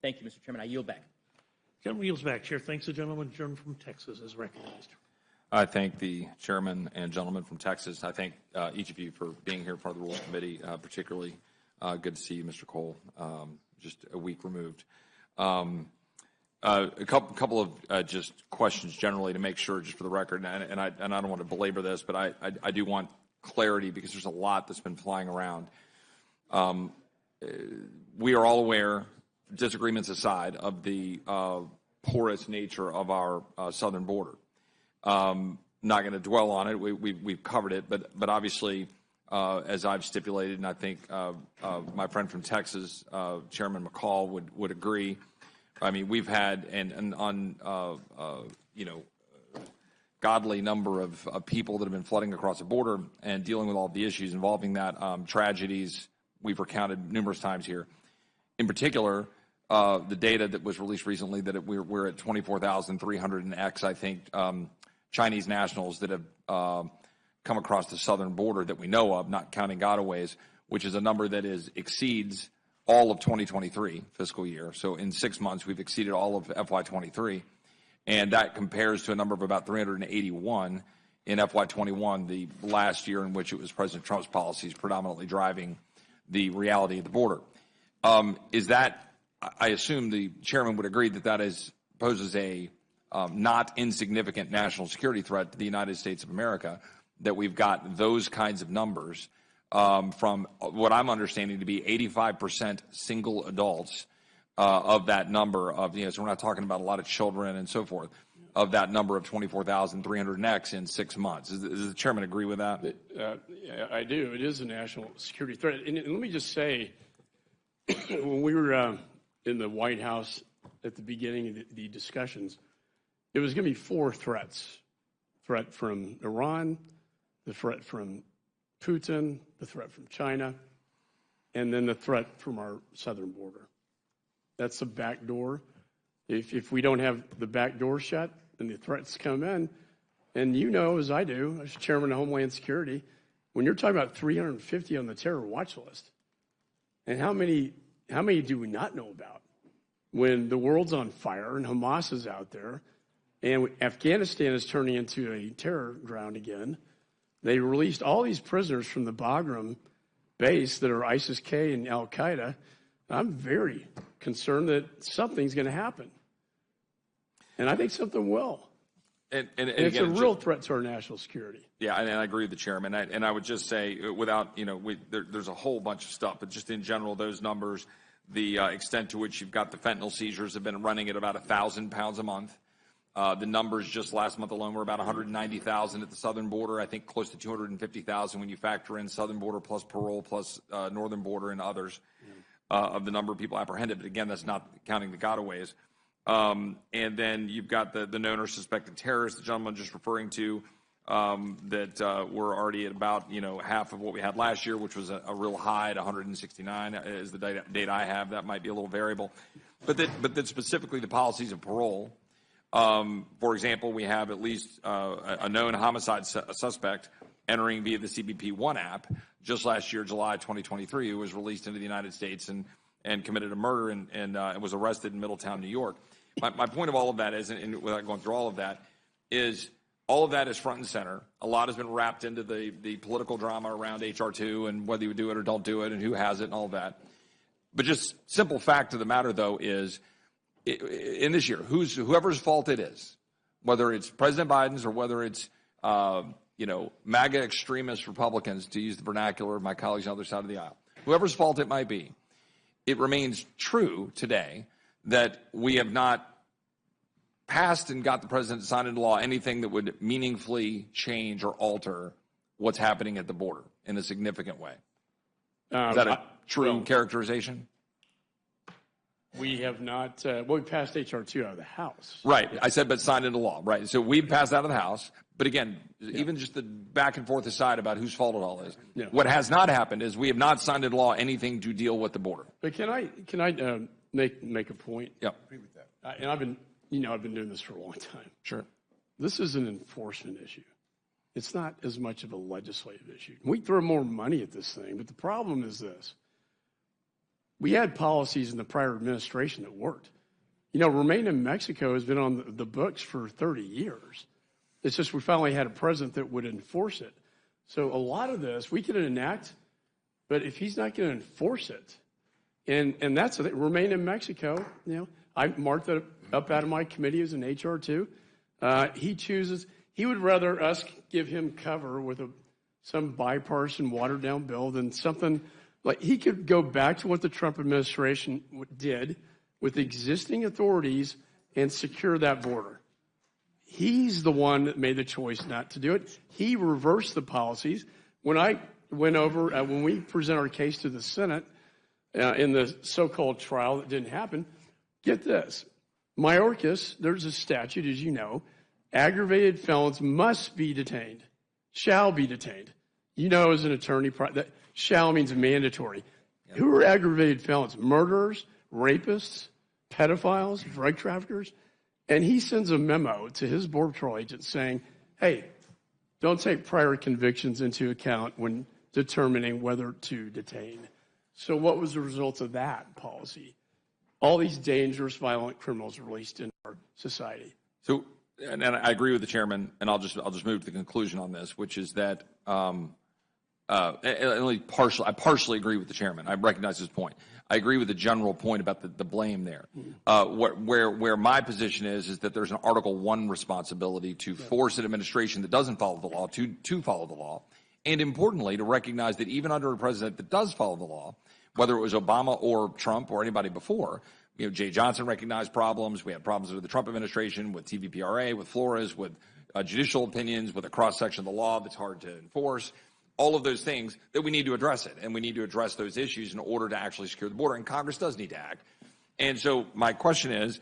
Thank you, Mr. Chairman. I yield back. Gentleman yields back. Chair thanks the gentleman from Texas is recognized. I thank the chairman and gentleman from Texas. I thank each of you for being here, part of the Rules Committee, particularly good to see you, Mr. Cole, just a week removed. A couple of just questions generally to make sure, just for the record, and I don't want to belabor this, but I do want clarity because there's a lot that's been flying around. We are all aware, disagreements aside, of the porous nature of our southern border. Not going to dwell on it. We've covered it, but obviously, as I've stipulated, and I think my friend from Texas, Chairman McCall, would agree. I mean, we've had an godly number of people that have been flooding across the border and dealing with all the issues involving that, tragedies we've recounted numerous times here. In particular, the data that was released recently that we're at 24,300 and X, I think, Chinese nationals that have come across the southern border that we know of, not counting gotaways, which is a number that exceeds all of 2023 fiscal year. So in 6 months, we've exceeded all of FY23. And that compares to a number of about 381 in FY21, the last year in which it was President Trump's policies predominantly driving the reality of the border. Is that, I assume the chairman would agree that poses a not insignificant national security threat to the United States of America, that we've got those kinds of numbers from what I'm understanding to be 85% single adults of that number of, so we're not talking about a lot of children and so forth, of that number of 24,300 X in 6 months. Does the chairman agree with that? Yeah, I do. It is a national security threat. And let me just say, when we were in the White House at the beginning of the discussions, it was going to be 4 threats. Threat from Iran, the threat from Putin, the threat from China, and then the threat from our southern border. That's the back door. If we don't have the back door shut, then the threats come in. And you know, as I do, as chairman of Homeland Security, when you're talking about 350 on the terror watch list, and how many do we not know about? When the world's on fire and Hamas is out there, and Afghanistan is turning into a terror ground again, they released all these prisoners from the Bagram base that are ISIS-K and Al-Qaeda. I'm very concerned that something's going to happen. And I think something will. And it's again, a real threat to our national security. Yeah, and I agree with the chairman. And I would just say, without, there's a whole bunch of stuff, but just in general, those numbers, the extent to which you've got the fentanyl seizures have been running at about 1,000 pounds a month. The numbers just last month alone were about 190,000 at the southern border. I think close to 250,000 when you factor in southern border plus parole plus northern border and others of the number of people apprehended. But again, that's not counting the gotaways. And then you've got the known or suspected terrorists, the gentleman just referring to, that we're already at about half of what we had last year, which was a real high at 169 is the data I have. That might be a little variable. But that specifically the policies of parole. For example, we have at least a known homicide suspect entering via the CBP-1 app just last year, July 2023, who was released into the United States and committed a murder and was arrested in Middletown, New York. My point of all of that is, and without going through all of that, is all of that is front and center. A lot has been wrapped into the political drama around HR2 and whether you do it or don't do it and who has it and all of that. But just simple fact of the matter, though, is in this year, whoever's fault it is, whether it's President Biden's or whether it's MAGA extremist Republicans, to use the vernacular of my colleagues on the other side of the aisle, whoever's fault it might be, it remains true today that we have not passed and got the president to sign into law anything that would meaningfully change or alter what's happening at the border in a significant way. Is that a true characterization? We have not, we passed HR2 out of the House. Right. I said, but signed into law. Right. So we passed out of the House. But again, even just the back and forth aside about whose fault it all is, what has not happened is we have not signed into law anything to deal with the border. But can I make a point? Yeah. I agree with that. And I've been doing this for a long time. Sure. This is an enforcement issue. It's not as much of a legislative issue. We throw more money at this thing, but the problem is this. we had policies in the prior administration that worked. You know, Remain in Mexico has been on the books for 30 years. It's just we finally had a president that would enforce it. So a lot of this we could enact, but if he's not going to enforce it, and that's the thing, Remain in Mexico, you know, I marked that up out of my committee as an HR2. He would rather us give him cover with some bipartisan watered down bill than something like he could go back to what the Trump administration did with existing authorities and secure that border. He's the one that made the choice not to do it. He reversed the policies. When I went over, when we present our case to the Senate in the so-called trial that didn't happen, get this. Mayorkas, there's a statute, as you know, aggravated felons must be detained, shall be detained. You know, as an attorney, that shall means mandatory. Yep. Who are aggravated felons? Murderers, rapists, pedophiles, drug traffickers. And he sends a memo to his Border Patrol agents saying, hey, don't take prior convictions into account when determining whether to detain. So what was the result of that policy? All these dangerous, violent criminals released in our society. So, and I agree with the chairman, and I'll just move to the conclusion on this, which is that I partially agree with the chairman. I recognize his point. I agree with the general point about the blame there. Where my position is that there's an Article 1 responsibility to force an administration that doesn't follow the law to follow the law, and importantly, to recognize that even under a president that does follow the law, whether it was Obama or Trump or anybody before, you know, Jay Johnson recognized problems. We had problems with the Trump administration, with TVPRA, with Flores, with judicial opinions, with a cross-section of the law that's hard to enforce. All of those things that we need to address it, and we need to address those issues in order to actually secure the border, and Congress does need to act. And so my question is,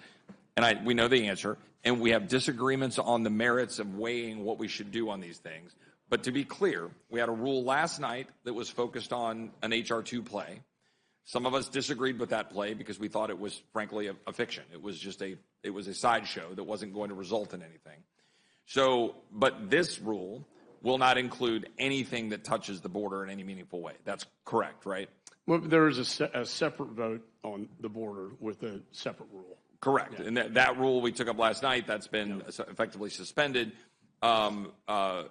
and we know the answer, and we have disagreements on the merits of weighing what we should do on these things, but to be clear, we had a rule last night that was focused on an HR2 play. Some of us disagreed with that play because we thought it was, frankly, a fiction. It was just a sideshow that wasn't going to result in anything. So, but this rule will not include anything that touches the border in any meaningful way. That's correct, right? Well, there is a separate vote on the border with a separate rule. Correct. Yeah. And that rule we took up last night, that's been effectively suspended. But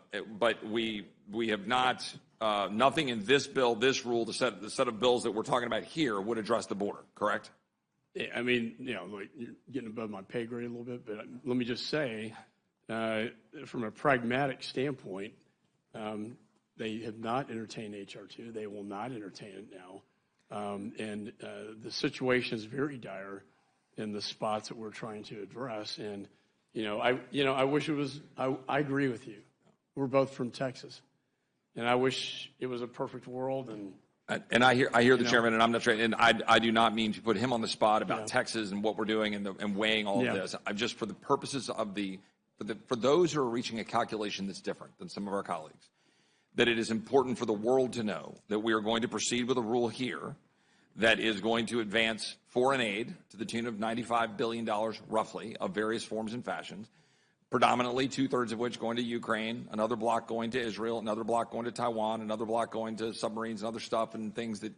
we have not, nothing in this bill, this rule, the set of bills that we're talking about here would address the border, correct? Yeah, I mean, you know, like you're getting above my pay grade a little bit, but let me just say, from a pragmatic standpoint, they have not entertained HR2. They will not entertain it now. And the situation is very dire in the spots that we're trying to address. And, I wish it was, I agree with you. We're both from Texas. And I wish it was a perfect world. And I hear the chairman, and I'm not trying, and I do not mean to put him on the spot about Texas and what we're doing and weighing all of this. I'm just, for the purposes of for those who are reaching a calculation that's different than some of our colleagues, that it is important for the world to know that we are going to proceed with a rule here that is going to advance foreign aid to the tune of $95 billion, roughly, of various forms and fashions, predominantly 2/3 of which going to Ukraine, another block going to Israel, another block going to Taiwan, another block going to submarines and other stuff and things that,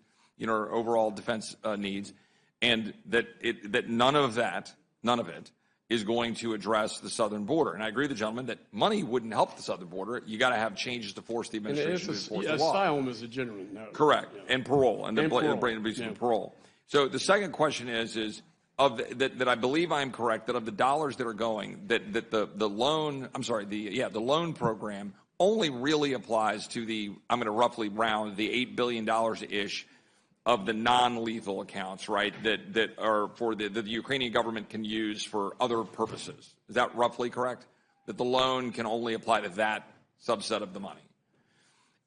are overall defense needs, and that none of it is going to address the southern border. And I agree with the gentleman that money wouldn't help the southern border. You got to have changes to force the administration to enforce the law. Asylum is a genuine no. Correct, and parole, and parole. So the second question is that I believe I'm correct that of the dollars that are going, that the loan program only really applies to I'm going to roughly round the $8 billion ish of the non-lethal accounts, right, that are for the Ukrainian government can use for other purposes. Is that roughly correct? That the loan can only apply to that subset of the money.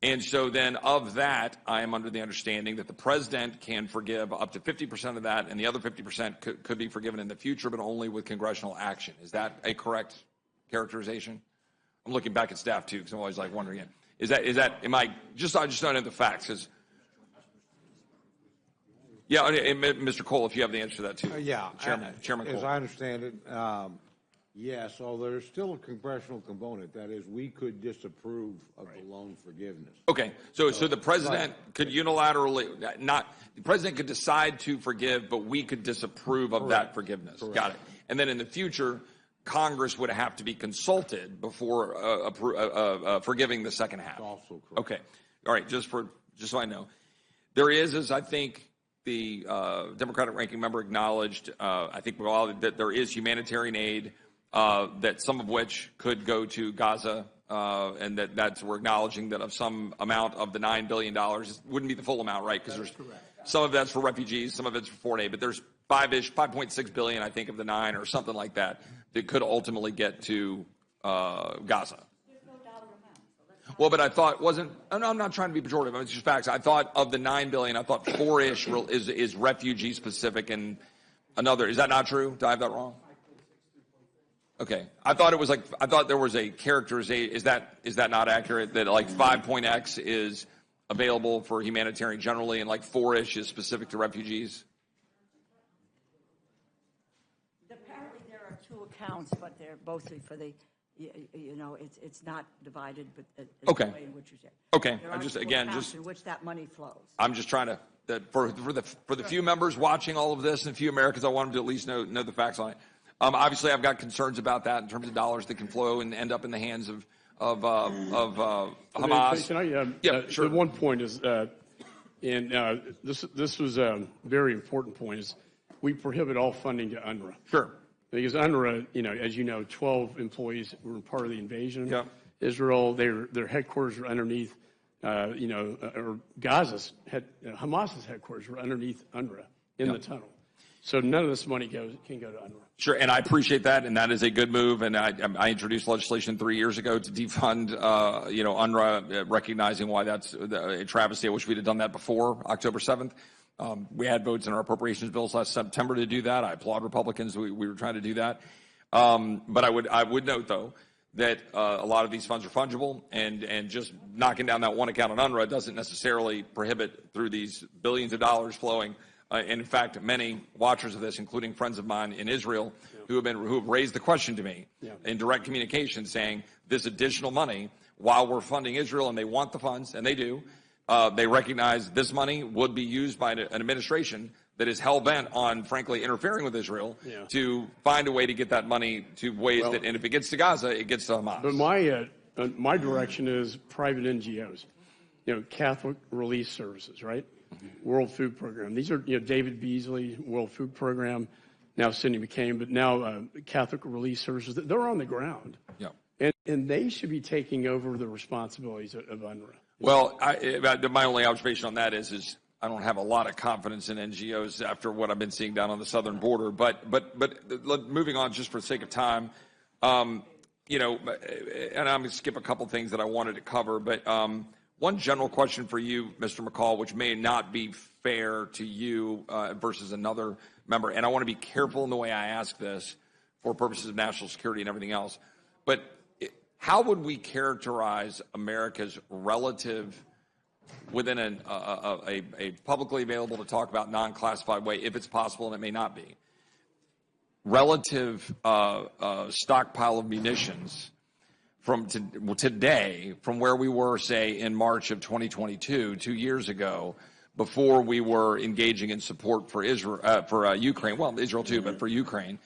And so then of that, I am under the understanding that the president can forgive up to 50% of that, and the other 50% could be forgiven in the future, but only with congressional action. Is that a correct characterization? I'm looking back at staff too, because I'm always like wondering, I just don't know the facts. Yeah, Mr. Cole, if you have the answer to that too. Yeah, Chairman Cole. As I understand it, Yeah, so there's still a congressional component. That is, we could disapprove of the loan forgiveness. Okay, so the president could unilaterally, the president could decide to forgive, but we could disapprove of that forgiveness. Correct. Got it. And then in the future, Congress would have to be consulted before forgiving the second half. Also correct. Okay, all right. Just so I know, there is, as I think the Democratic ranking member acknowledged, I think that there is humanitarian aid. That some of which could go to Gaza, and that's we're acknowledging that of some amount of the $9 billion, it wouldn't be the full amount, right? Because there's some of that's for refugees, some of it's for foreign aid, but there's $5.6 billion, I think, of the 9 or something like that could ultimately get to Gaza. Well, but I thought no, I'm not trying to be pejorative. It's just facts. I thought of the $9 billion, I thought 4-ish is refugee specific, and another. Is that not true? Did I have that wrong? Okay, I thought there was a characterization. Is that not accurate? That like 5.x is available for humanitarian generally, and like 4-ish is specific to refugees. Apparently, there are 2 accounts, but they're both for the. It's not divided, but Okay. the way in which you said. Okay, There I are just 2 again accounts just in which that money flows. I'm just trying to for the few members watching all of this and a few Americans, I want them to at least know the facts on it. Obviously, I've got concerns about that in terms of dollars that can flow and end up in the hands of Hamas. Can I? Yeah, sure. The one point is, and this was a very important point, is we prohibit all funding to UNRWA. Sure. Because UNRWA, as you know, 12 employees were part of the invasion. Yep. Israel, their headquarters were underneath, or Gaza's Hamas's headquarters were underneath UNRWA in the tunnel. So none of this money can go to UNRWA. Sure, and I appreciate that, and that is a good move. And I introduced legislation 3 years ago to defund, UNRWA, recognizing why that's a travesty. I wish we'd have done that before October 7th. We had votes in our appropriations bills last September to do that. I applaud Republicans. We were trying to do that. But I would note, though, that a lot of these funds are fungible, and just knocking down that one account on UNRWA doesn't necessarily prohibit through these billions of dollars flowing. And in fact, many watchers of this, including friends of mine in Israel, who have raised the question to me in direct communication, saying this additional money, while we're funding Israel and they want the funds, and they do, they recognize this money would be used by an administration that is hell-bent on, frankly, interfering with Israel to find a way to get that money to ways that, and if it gets to Gaza, it gets to Hamas. But my direction is private NGOs, Catholic Relief Services, right? World Food Program. These are, David Beasley, World Food Program, now Cindy McCain, but now Catholic Relief Services. They're on the ground. Yeah. And they should be taking over the responsibilities of UNRWA. Well, my only observation on that is I don't have a lot of confidence in NGOs after what I've been seeing down on the southern border. But moving on, just for the sake of time, and I'm going to skip a couple things that I wanted to cover, but one general question for you, Mr. McCall, which may not be fair to you versus another member, and I want to be careful in the way I ask this for purposes of national security and everything else, but how would we characterize America's relative, within a publicly available to talk about non-classified way, if it's possible, and it may not be, relative stockpile of munitions from today, from where we were, say, in March of 2022, 2 years ago, before we were engaging in support for Israel, for Ukraine, well, Israel too, but for Ukraine,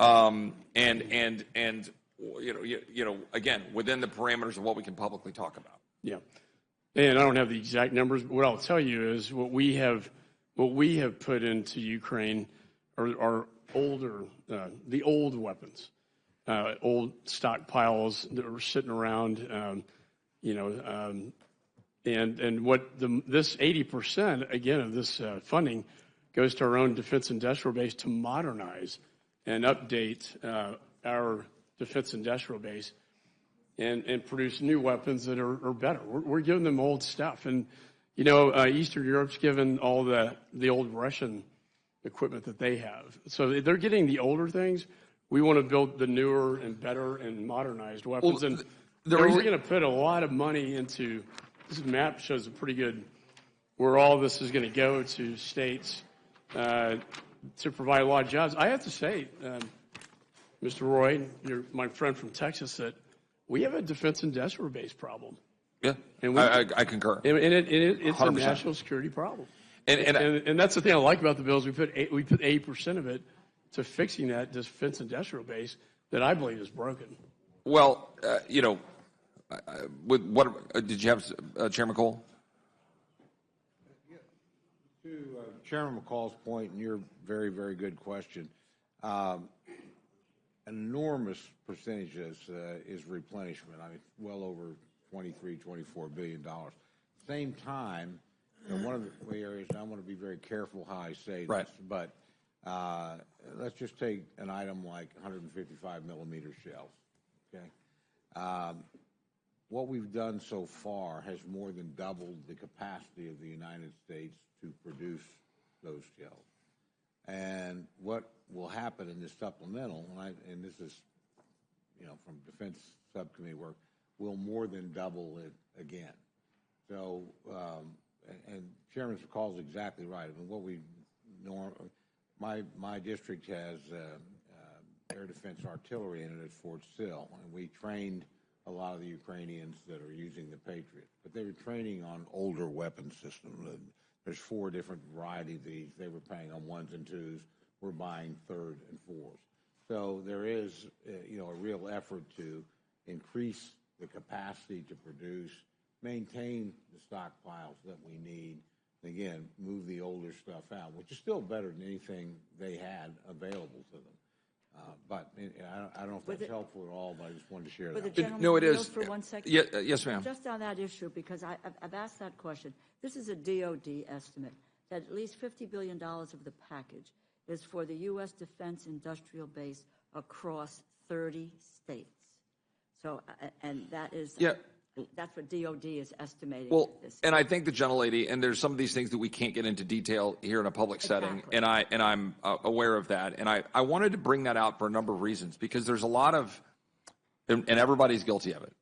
and again, within the parameters of what we can publicly talk about. Yeah, and I don't have the exact numbers, but what I'll tell you is what we have put into Ukraine are older, the old weapons. Old stockpiles that were sitting around, and what this 80% again of this funding goes to our own defense industrial base to modernize and update our defense industrial base and produce new weapons that are better. We're giving them old stuff, and Eastern Europe's given all the old Russian equipment that they have, so they're getting the older things. We want to build the newer and better and modernized weapons. Well, and we're going to put a lot of money into, this map shows a pretty good, where all this is going to go to states to provide a lot of jobs. I have to say, Mr. Roy, you're my friend from Texas, that we have a defense industrial base problem. Yeah, And I concur. And it's 100%. a national security problem. And And that's the thing I like about the bills. We put 80% of it to fixing that defense industrial base that I believe is broken. well, with what did you have, Chairman Cole? To Chairman McCall's point, and your very, very good question, an enormous percentage is replenishment. I mean, well over $23-24 billion. Same time, one of the areas, and I want to be very careful how I say this, Right. but let's just take an item like 155 millimeter shells. Okay, what we've done so far has more than doubled the capacity of the United States to produce those shells. And what will happen in this supplemental, and this is, from Defense Subcommittee work, will more than double it again. So, and Chairman McCall's exactly right. I mean, what we my district has air defense artillery in it at Fort Sill, and we trained a lot of the Ukrainians that are using the Patriot, but they were training on older weapon systems. There's 4 different varieties of these. They were paying on 1s and 2s. We're buying 3rd and 4s. So there is, a real effort to increase the capacity to produce, maintain the stockpiles that we need. Again, move the older stuff out, which is still better than anything they had available to them. But I don't know if that's helpful at all, but I just wanted to share But the that. gentleman No, it yield is. for 1 second. Yes, ma'am. Just on that issue, because I've asked that question. This is a DOD estimate that at least $50 billion of the package is for the U.S. defense industrial base across 30 states. So, and that is, that's what DOD is estimating. Well, this. and I think the gentlelady, and there's some of these things that we can't get into detail here in a public setting, and I'm aware of that. And I wanted to bring that out for a number of reasons, because there's a lot of, and everybody's guilty of it,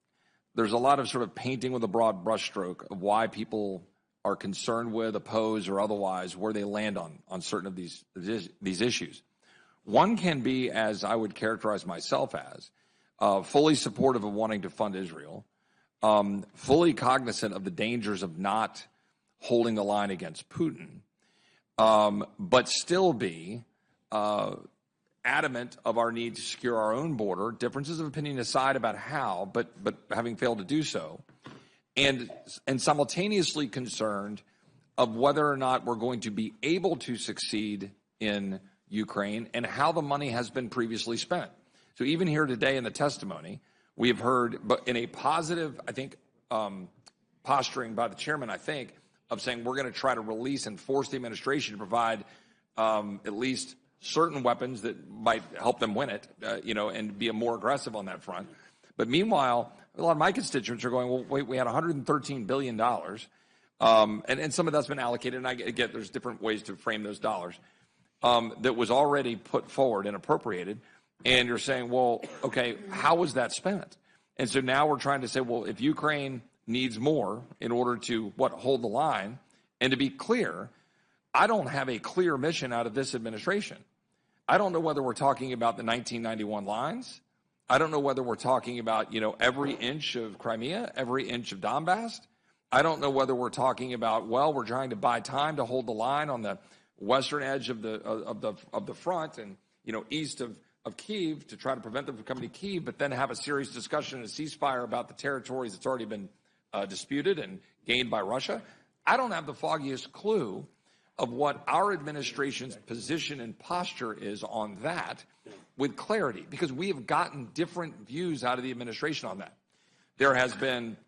there's a lot of sort of painting with a broad brushstroke of why people are concerned with, oppose, or otherwise where they land on certain of these issues. One can be, as I would characterize myself as, fully supportive of wanting to fund Israel, fully cognizant of the dangers of not holding the line against Putin, but still be adamant of our need to secure our own border, differences of opinion aside about how, but having failed to do so, and simultaneously concerned of whether or not we're going to be able to succeed in Ukraine and how the money has been previously spent. So even here today in the testimony, we have heard, but in a positive, I think, posturing by the chairman, I think, of saying we're going to try to release and force the administration to provide at least certain weapons that might help them win it, and be more aggressive on that front. But meanwhile, a lot of my constituents are going, well, wait, we had $113 billion, and some of that's been allocated, and I get there's different ways to frame those dollars, that was already put forward and appropriated. And you're saying, well, okay, how was that spent? And so now we're trying to say, well, if Ukraine needs more in order to, hold the line, and to be clear, I don't have a clear mission out of this administration. I don't know whether we're talking about the 1991 lines. I don't know whether we're talking about, every inch of Crimea, every inch of Donbass. I don't know whether we're talking about, we're trying to buy time to hold the line on the western edge of the front and, east of Kyiv to try to prevent them from coming to Kyiv, but then have a serious discussion and a ceasefire about the territories that's already been disputed and gained by Russia. I don't have the foggiest clue of what our administration's position and posture is on that with clarity, because we have gotten different views out of the administration on that. There has been,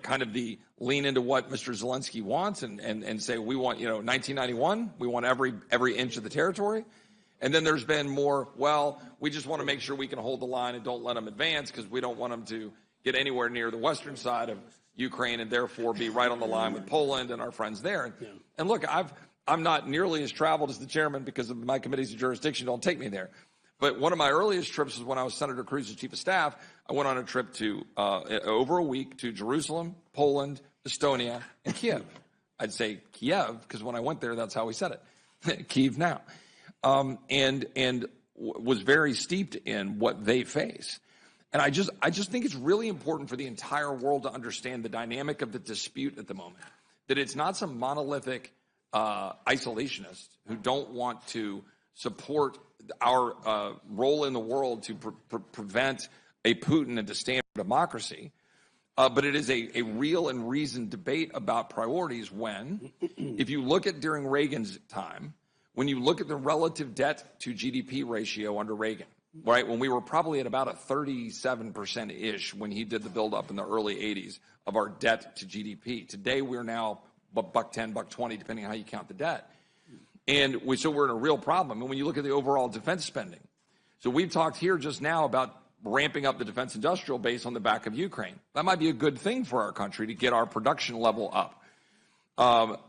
kind of the lean into what Mr. Zelensky wants and say, we want, 1991, we want every inch of the territory. And then there's been more, we just want to make sure we can hold the line and don't let them advance because we don't want them to get anywhere near the western side of Ukraine and therefore be right on the line with Poland and our friends there. Yeah. And look, I'm not nearly as traveled as the chairman because of my committees of jurisdiction don't take me there. But one of my earliest trips was when I was Senator Cruz's chief of staff. I went on a trip to over a week to Jerusalem, Poland, Estonia, and Kiev. I'd say Kiev because when I went there, that's how we said it. Kyiv now. And was very steeped in what they face. And I just think it's really important for the entire world to understand the dynamic of the dispute at the moment, that it's not some monolithic isolationists who don't want to support our role in the world to prevent a Putin and to stand for democracy, but it is a real and reasoned debate about priorities when, if you look at during Reagan's time, when you look at the relative debt to GDP ratio under Reagan, right, when we were probably at about a 37%-ish when he did the buildup in the early 80s of our debt to GDP. Today, we're now $1.10, $1.20, depending on how you count the debt. And so we're in a real problem. And when you look at the overall defense spending, so we've talked here just now about ramping up the defense industrial base on the back of Ukraine. That might be a good thing for our country to get our production level up.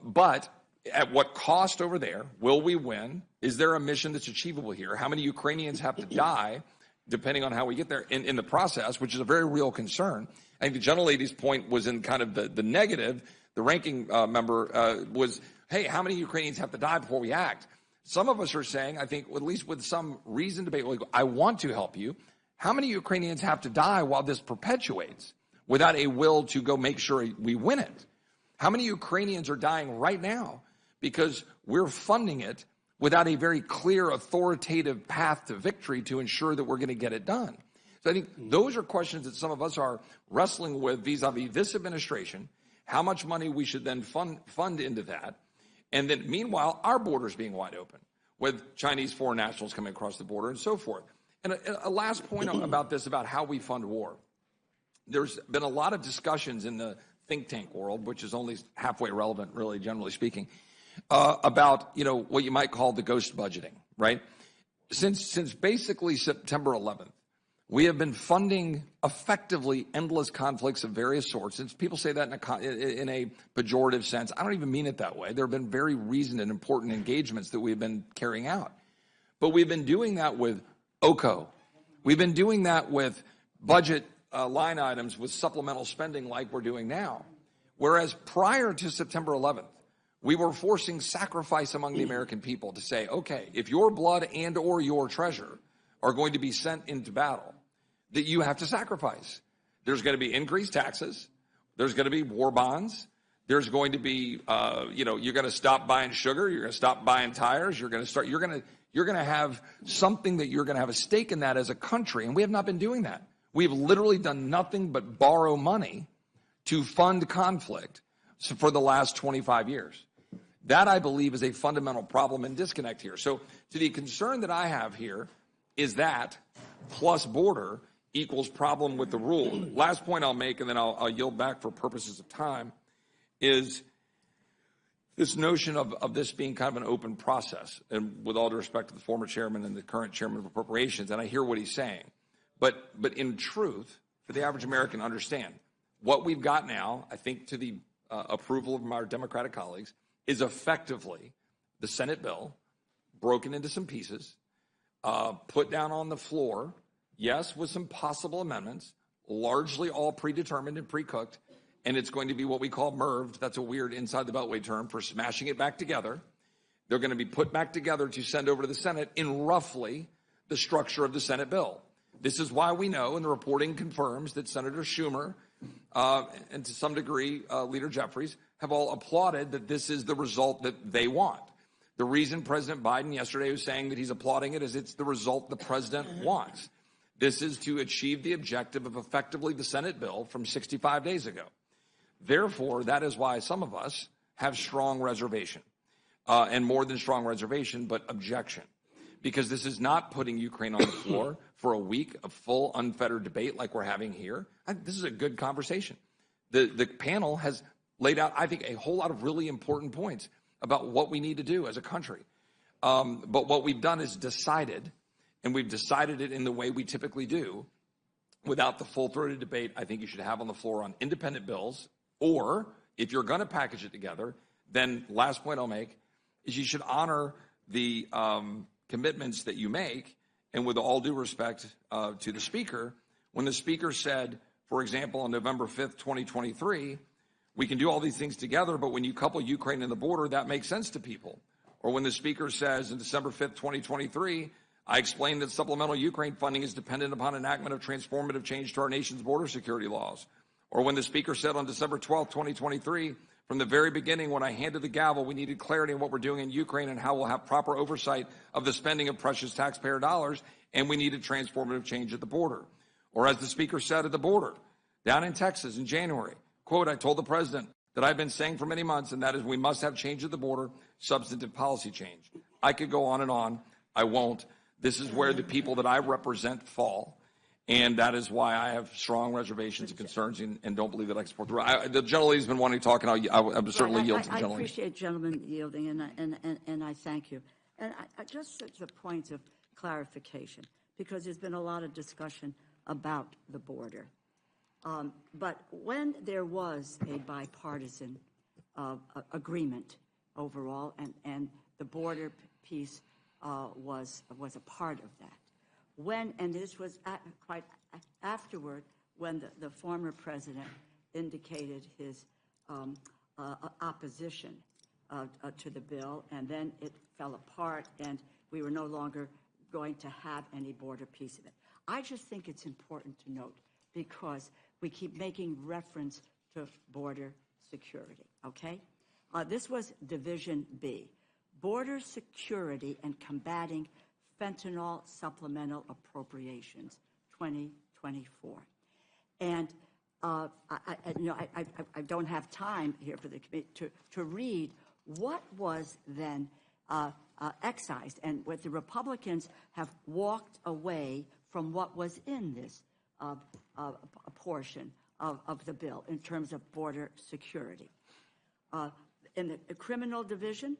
But at what cost over there? Will we win? Is there a mission that's achievable here? How many Ukrainians have to die, depending on how we get there in the process, which is a very real concern. I think the gentlelady's point was in kind of the negative. The ranking member was, hey, how many Ukrainians have to die before we act? Some of us are saying, I think, at least with some reasoned debate, I want to help you. How many Ukrainians have to die while this perpetuates without a will to go make sure we win it? How many Ukrainians are dying right now because we're funding it without a very clear, authoritative path to victory to ensure that we're going to get it done? So I think those are questions that some of us are wrestling with vis-a-vis this administration, how much money we should then fund into that. And then meanwhile, our borders being wide open with Chinese foreign nationals coming across the border and so forth. And a last point about this, about how we fund war. There's been a lot of discussions in the think tank world, which is only halfway relevant, really, generally speaking, about, what you might call the ghost budgeting, right? Since basically September 11th, we have been funding effectively endless conflicts of various sorts. And people say that in a pejorative sense. I don't even mean it that way. There have been very reasoned and important engagements that we've been carrying out. But we've been doing that with OCO. We've been doing that with budget line items with supplemental spending like we're doing now. Whereas prior to September 11th, we were forcing sacrifice among the American people to say, okay, if your blood and or your treasure are going to be sent into battle, that you have to sacrifice. There's going to be increased taxes. There's going to be war bonds. There's going to be, you're going to stop buying sugar. You're going to stop buying tires. You're going to have something that you're going to have a stake in that as a country. And we have not been doing that. We've literally done nothing but borrow money to fund conflict for the last 25 years. That, I believe, is a fundamental problem and disconnect here. So to the concern that I have here is that plus border equals problem with the rule. Last point I'll make, and then I'll yield back for purposes of time, is this notion of this being kind of an open process. And with all due respect to the former chairman and the current chairman of appropriations, and I hear what he's saying. But in truth, for the average American to understand, what we've got now, I think to the approval of our Democratic colleagues, is effectively the Senate bill broken into some pieces, put down on the floor, yes, with some possible amendments, largely all predetermined and pre-cooked, and it's going to be what we call MERVed. That's a weird inside the Beltway term for smashing it back together. They're going to be put back together to send over to the Senate in roughly the structure of the Senate bill. This is why we know, and the reporting confirms, that Senator Schumer and to some degree Leader Jeffries have all applauded that this is the result that they want. The reason President Biden yesterday was saying that he's applauding it is it's the result the president wants. This is to achieve the objective of effectively the Senate bill from 65 days ago. Therefore, that is why some of us have strong reservation, and more than strong reservation, but objection. Because this is not putting Ukraine on the floor for a week of full unfettered debate like we're having here. This is a good conversation. The panel has laid out, I think, a whole lot of really important points about what we need to do as a country. But what we've done is decided, and we've decided it in the way we typically do, without the full-throated debate I think you should have on the floor on independent bills, or if you're going to package it together, then last point I'll make is you should honor the commitments that you make. And with all due respect to the speaker, when the speaker said, for example, on November 5th, 2023, we can do all these things together, but when you couple Ukraine and the border, that makes sense to people. Or when the speaker says on December 5th, 2023, I explained that supplemental Ukraine funding is dependent upon enactment of transformative change to our nation's border security laws. Or when the Speaker said on December 12, 2023, from the very beginning when I handed the gavel, we needed clarity on what we're doing in Ukraine and how we'll have proper oversight of the spending of precious taxpayer dollars, and we needed transformative change at the border. Or as the Speaker said at the border, down in Texas in January, quote, I told the President that I've been saying for many months, and that is we must have change at the border, substantive policy change. I could go on and on. I won't. This is where the people that I represent fall. And that is why I have strong reservations and concerns and don't believe that I can support the rule. The gentlelady's been wanting to talk, and I'll certainly yield to the gentlelady. I appreciate gentlemen yielding, and I thank you. And I just as a point of clarification, because there's been a lot of discussion about the border. But when there was a bipartisan agreement overall, and the border piece was a part of that, and this was quite afterward, when the former president indicated his opposition to the bill, and then it fell apart, and we were no longer going to have any border piece of it. I just think it's important to note, because we keep making reference to border security, okay? This was Division B, Border Security and Combating Fentanyl Supplemental Appropriations, 2024. And I don't have time here for the committee to read what was then excised, and what the Republicans have walked away from what was in this a portion of the bill in terms of border security. In the criminal division,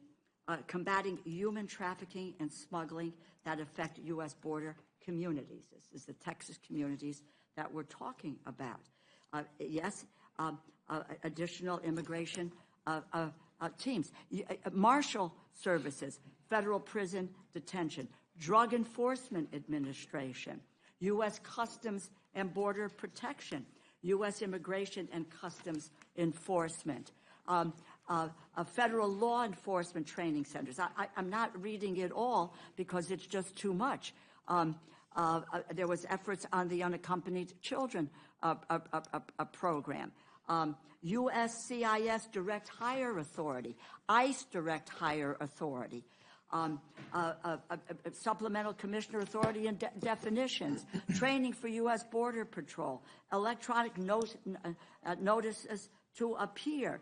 combating human trafficking and smuggling that affect U.S. border communities. This is the Texas communities that we're talking about. Yes, additional immigration teams, Marshal Services, Federal Prison Detention, Drug Enforcement Administration, U.S. Customs and Border Protection, U.S. Immigration and Customs Enforcement, federal law enforcement training centers. I'm not reading it all because it's just too much. There was efforts on the unaccompanied children program, USCIS Direct Hire Authority, ICE Direct Hire Authority, Supplemental Commissioner Authority and definitions, training for U.S. Border Patrol, electronic notices to appear.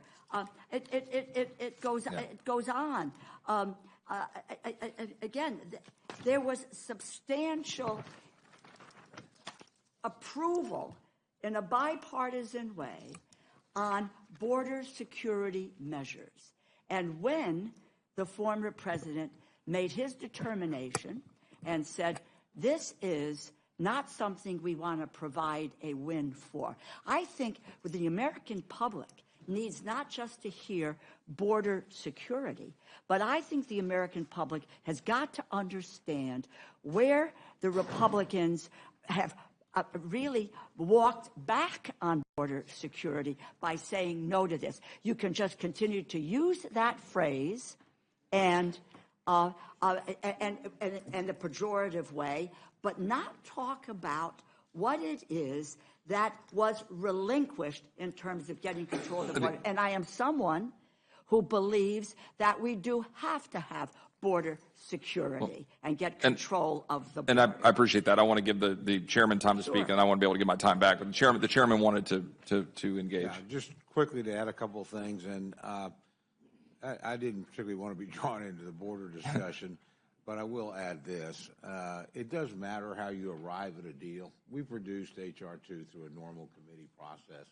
It goes on. Again, there was substantial approval in a bipartisan way on border security measures. And when the former president made his determination and said, this is not something we want to provide a win for, I think the American public needs not just to hear border security, but I think the American public has got to understand where the Republicans have really walked back on border security by saying no to this. You can just continue to use that phrase and the pejorative way, but not talk about what it is that was relinquished in terms of getting control of the border. And I am someone who believes that we do have to have border security and get control of the border. And I appreciate that. I want to give the chairman time to speak, and I want to be able to get my time back. But the chairman wanted to engage. Yeah, just quickly to add a couple of things, and I didn't particularly want to be drawn into the border discussion, but I will add this. It does matter how you arrive at a deal. We produced HR2 through a normal committee process.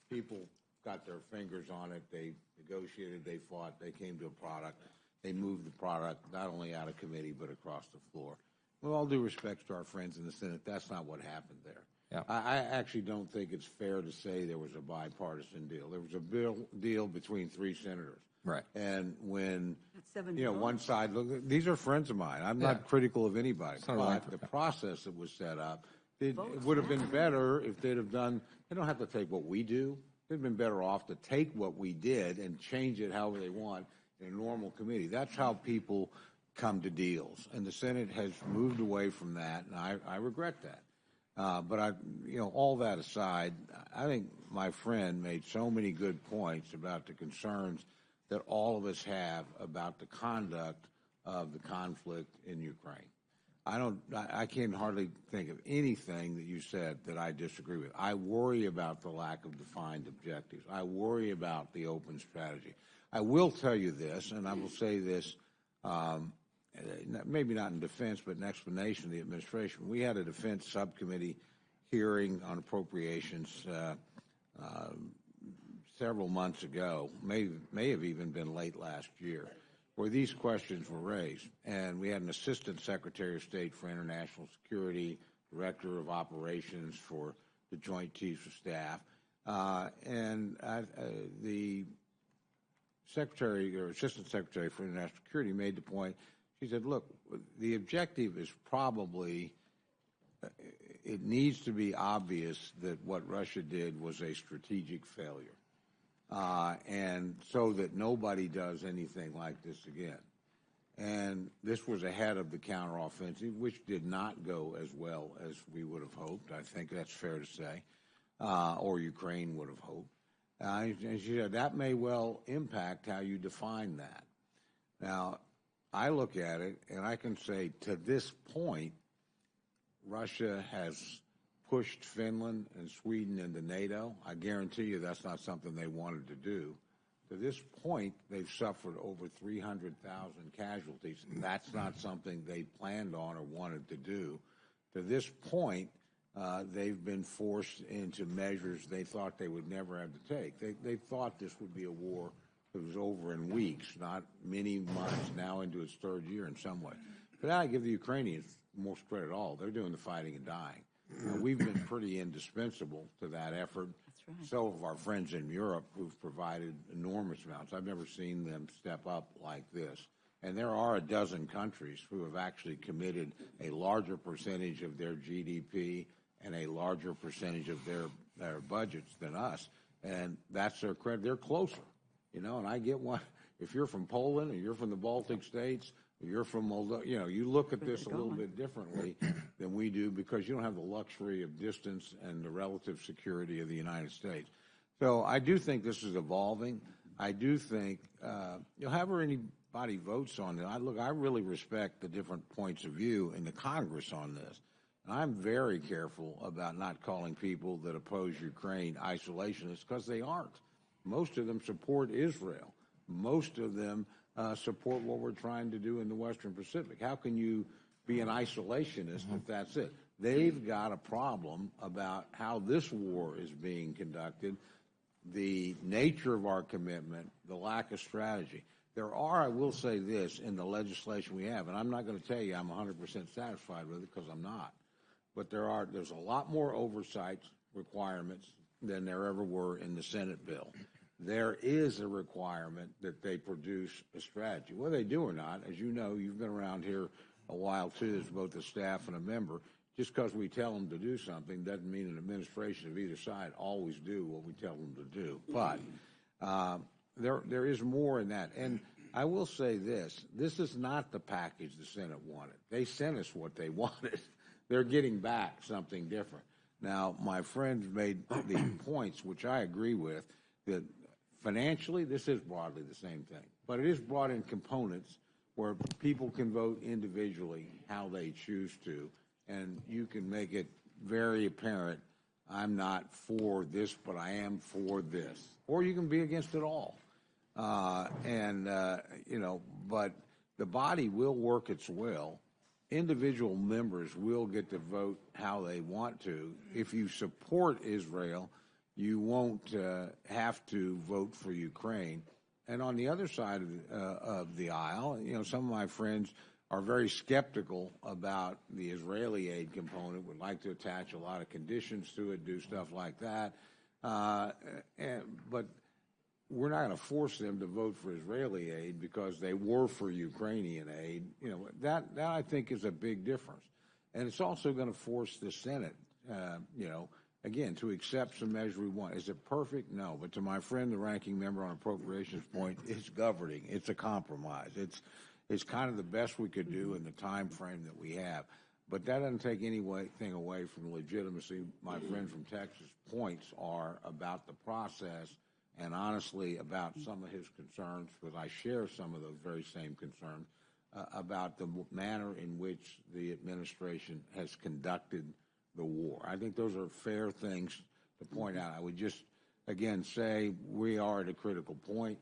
People got their fingers on it. They negotiated, they fought, they came to a product. They moved the product not only out of committee but across the floor. With all due respect to our friends in the Senate, that's not what happened there. Yeah. I actually don't think it's fair to say there was a bipartisan deal. There was a deal between three senators. Right. And when, one side, look, these are friends of mine. I'm not critical of anybody. But the process that was set up, it would have been better if they'd have done, they don't have to take what we do. They'd been better off to take what we did and change it however they want in a normal committee. That's how people come to deals. And the Senate has moved away from that, and I regret that. But all that aside, I think my friend made so many good points about the concerns that all of us have about the conduct of the conflict in Ukraine. I can hardly think of anything that you said that I disagree with. I worry about the lack of defined objectives. I worry about the open strategy. I will tell you this, and I will say this, maybe not in defense, but in explanation of the administration. We had a defense subcommittee hearing on appropriations several months ago, may have even been late last year, where these questions were raised. And we had an assistant secretary of state for international security, director of operations for the Joint Chiefs of Staff, and the secretary or assistant secretary for international security made the point. She said, look, the objective is probably, it needs to be obvious that what Russia did was a strategic failure. And so that nobody does anything like this again. And this was ahead of the counteroffensive, which did not go as well as we would have hoped. I think that's fair to say, or Ukraine would have hoped. And she said that may well impact how you define that. Now, I look at it and I can say to this point, Russia has pushed Finland and Sweden into NATO. I guarantee you that's not something they wanted to do. To this point, they've suffered over 300,000 casualties, and that's not something they planned on or wanted to do. To this point, they've been forced into measures they thought they would never have to take. They thought this would be a war that was over in weeks, not many months, now into its third year in some way. But I give the Ukrainians more credit at all. They're doing the fighting and dying. We've been pretty indispensable to that effort. That's right. So have our friends in Europe who've provided enormous amounts. I've never seen them step up like this. And there are a dozen countries who have actually committed a larger percentage of their GDP and a larger percentage of their budgets than us. And that's their credit. They're closer, and I get one. If you're from Poland or you're from the Baltic states, or you're from Moldova, you look at this a little bit differently than we do because you don't have the luxury of distance and the relative security of the United States. So I do think this is evolving. I do think, however anybody votes on it, I really respect the different points of view in the Congress on this. And I'm very careful about not calling people that oppose Ukraine isolationists because they aren't. Most of them support Israel. Most of them support what we're trying to do in the Western Pacific. How can you be an isolationist if that's it? They've got a problem about how this war is being conducted, the nature of our commitment, the lack of strategy. There are, I will say this, in the legislation we have, and I'm not going to tell you I'm 100% satisfied with it because I'm not, but there's a lot more oversight requirements than there ever were in the Senate bill. There is a requirement that they produce a strategy. Whether they do or not, as you know, you've been around here a while too, as both a staff and a member. Just because we tell them to do something doesn't mean an administration of either side always do what we tell them to do. But there is more in that. And I will say this is not the package the Senate wanted. They sent us what they wanted. They're getting back something different. Now, my friends made the points, which I agree with, that financially, this is broadly the same thing, but it is brought in components where people can vote individually how they choose to, and you can make it very apparent, I'm not for this, but I am for this. Or you can be against it all. But the body will work its will. Individual members will get to vote how they want to. If you support Israel, you won't have to vote for Ukraine. And on the other side of the aisle, some of my friends are very skeptical about the Israeli aid component, would like to attach a lot of conditions to it, do stuff like that. But we're not going to force them to vote for Israeli aid because they were for Ukrainian aid. That I think is a big difference. And it's also going to force the Senate, again, to accept some measure we want. Is it perfect? No. But to my friend, the ranking member on appropriations point, it's governing. It's a compromise. is kind of the best we could do in the time frame that we have. But that doesn't take anything away from the legitimacy. My friend from Texas' points are about the process and honestly about some of his concerns, because I share some of those very same concerns, about the manner in which the administration has conducted the war. I think those are fair things to point out. I would just, again, say we are at a critical point.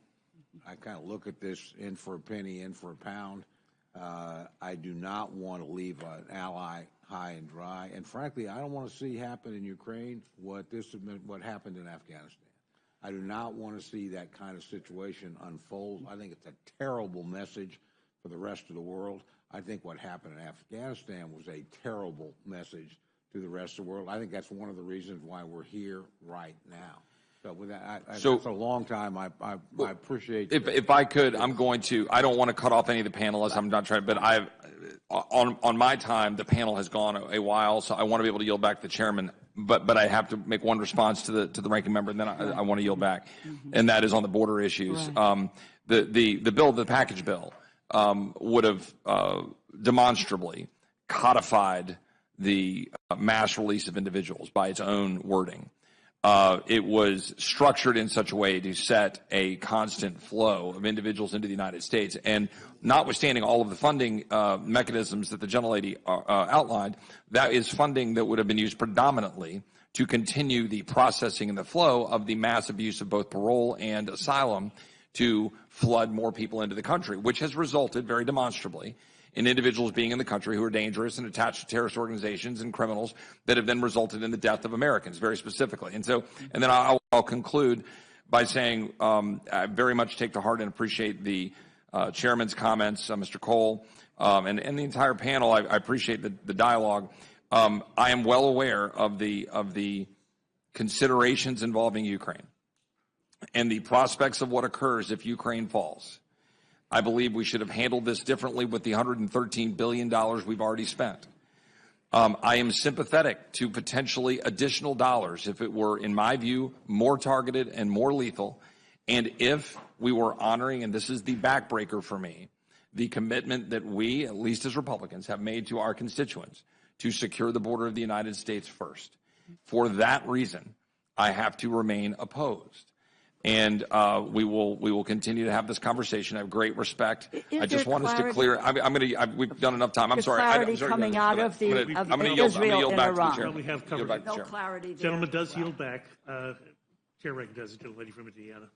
I kind of look at this in for a penny, in for a pound. I do not want to leave an ally high and dry. And frankly, I don't want to see happen in Ukraine what happened in Afghanistan. I do not want to see that kind of situation unfold. I think it's a terrible message for the rest of the world. I think what happened in Afghanistan was a terrible message to the rest of the world. I think that's one of the reasons why we're here right now. So with that, it's a long time. I appreciate. If I could, I don't want to cut off any of the panelists. I'm not trying, but on my time, the panel has gone a while, so I want to be able to yield back to the chairman. But I have to make one response to the ranking member, and then I want to yield back, and that is on the border issues. Right. The package bill would have demonstrably codified the mass release of individuals by its own wording. It was structured in such a way to set a constant flow of individuals into the United States. And notwithstanding all of the funding mechanisms that the gentlelady outlined, that is funding that would have been used predominantly to continue the processing and the flow of the mass abuse of both parole and asylum to flood more people into the country, which has resulted very demonstrably in individuals being in the country who are dangerous and attached to terrorist organizations and criminals that have then resulted in the death of Americans, very specifically. And then I'll conclude by saying I very much take to heart and appreciate the chairman's comments, Mr. Cole, and the entire panel. I appreciate the dialogue. I am well aware of the considerations involving Ukraine and the prospects of what occurs if Ukraine falls. I believe we should have handled this differently with the $113 billion we've already spent. I am sympathetic to potentially additional dollars if it were, in my view, more targeted and more lethal, and if we were honoring, and this is the backbreaker for me, the commitment that we, at least as Republicans, have made to our constituents to secure the border of the United States first. For that reason, I have to remain opposed. And we will continue to have this conversation. I have great respect. I just want us to clear. We've done enough time. I'm sorry. Clarity coming out of Israel and Iran. We have covered no clarity. Gentleman does yield back. Chair recognizes the lady from Indiana.